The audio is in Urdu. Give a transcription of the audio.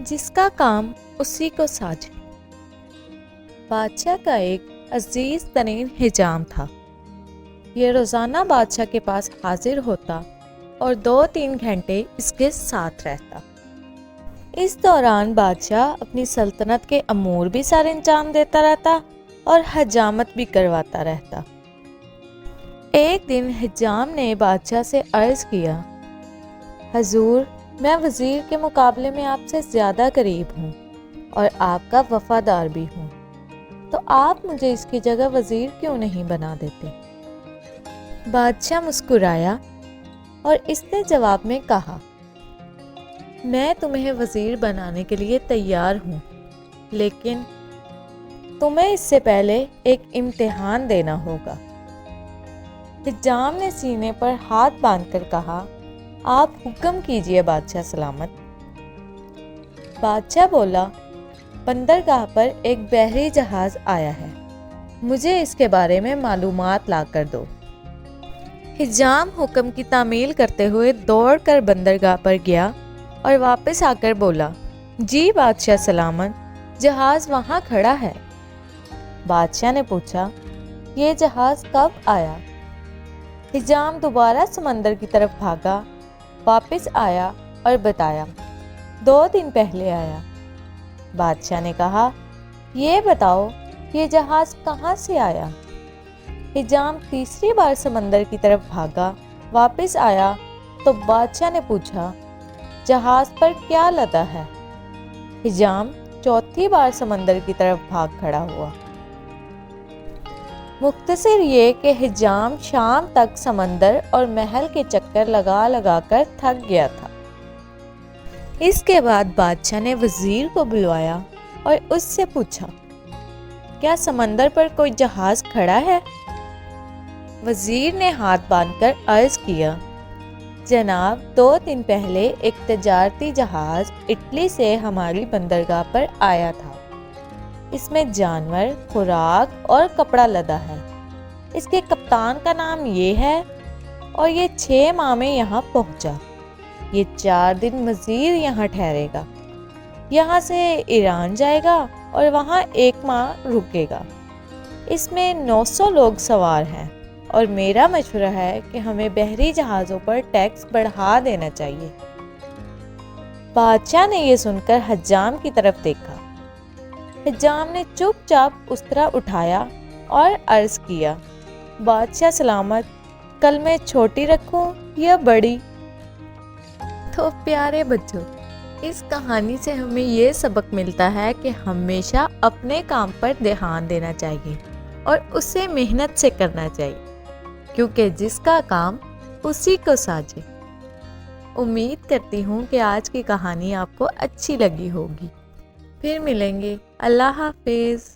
جس کا کام اسی کو ساجے۔ بادشاہ کا ایک عزیز ترین حجام تھا۔ یہ روزانہ بادشاہ کے پاس حاضر ہوتا اور 2-3 گھنٹے اس کے ساتھ رہتا۔ اس دوران بادشاہ اپنی سلطنت کے امور بھی سر انجام دیتا رہتا اور حجامت بھی کرواتا رہتا۔ ایک دن حجام نے بادشاہ سے عرض کیا، حضور، میں وزیر کے مقابلے میں آپ سے زیادہ قریب ہوں اور آپ کا وفادار بھی ہوں، تو آپ مجھے اس کی جگہ وزیر کیوں نہیں بنا دیتے؟ بادشاہ مسکرایا اور اس نے جواب میں کہا، میں تمہیں وزیر بنانے کے لیے تیار ہوں، لیکن تمہیں اس سے پہلے ایک امتحان دینا ہوگا۔ حجام نے سینے پر ہاتھ باندھ کر کہا، آپ حکم کیجئے بادشاہ سلامت۔ بادشاہ بولا، بندرگاہ پر ایک بحری جہاز آیا ہے، مجھے اس کے بارے میں معلومات لا کر دو۔ حجام حکم کی تعمیل کرتے ہوئے دوڑ کر بندرگاہ پر گیا اور واپس آ کر بولا، جی بادشاہ سلامت، جہاز وہاں کھڑا ہے۔ بادشاہ نے پوچھا، یہ جہاز کب آیا؟ حجام دوبارہ سمندر کی طرف بھاگا، واپس آیا اور بتایا، 2 دن پہلے آیا۔ بادشاہ نے کہا، یہ بتاؤ یہ جہاز کہاں سے آیا؟ حجام تیسری بار سمندر کی طرف بھاگا، واپس آیا تو بادشاہ نے پوچھا، جہاز پر کیا لدا ہے؟ حجام چوتھی بار سمندر کی طرف بھاگ کھڑا ہوا۔ مختصر یہ کہ حجام شام تک سمندر اور محل کے چکر لگا لگا کر تھک گیا تھا۔ اس کے بعد بادشاہ نے وزیر کو بلوایا اور اس سے پوچھا، کیا سمندر پر کوئی جہاز کھڑا ہے؟ وزیر نے ہاتھ باندھ کر عرض کیا، جناب، 2 دن پہلے ایک تجارتی جہاز اٹلی سے ہماری بندرگاہ پر آیا تھا۔ اس میں جانور، خوراک اور کپڑا لدا ہے۔ اس کے کپتان کا نام یہ ہے اور یہ 6 ماہ میں یہاں پہنچا۔ یہ 4 دن مزید یہاں ٹھہرے گا، یہاں سے ایران جائے گا اور وہاں 1 ماہ رکے گا۔ اس میں 900 لوگ سوار ہیں اور میرا مشورہ ہے کہ ہمیں بحری جہازوں پر ٹیکس بڑھا دینا چاہیے۔ بادشاہ نے یہ سن کر حجام کی طرف دیکھا۔ حجام نے چپ چاپ استرا اٹھایا اور عرض کیا، بادشاہ سلامت، کل میں چھوٹی رکھوں یا بڑی؟ تو پیارے بچوں، اس کہانی سے ہمیں یہ سبق ملتا ہے کہ ہمیشہ اپنے کام پر دھیان دینا چاہیے اور اسے محنت سے کرنا چاہیے، کیونکہ جس کا کام اسی کو ساجے۔ امید کرتی ہوں کہ آج کی کہانی آپ کو اچھی لگی ہوگی۔ پھر ملیں گے۔ اللہ حافظ۔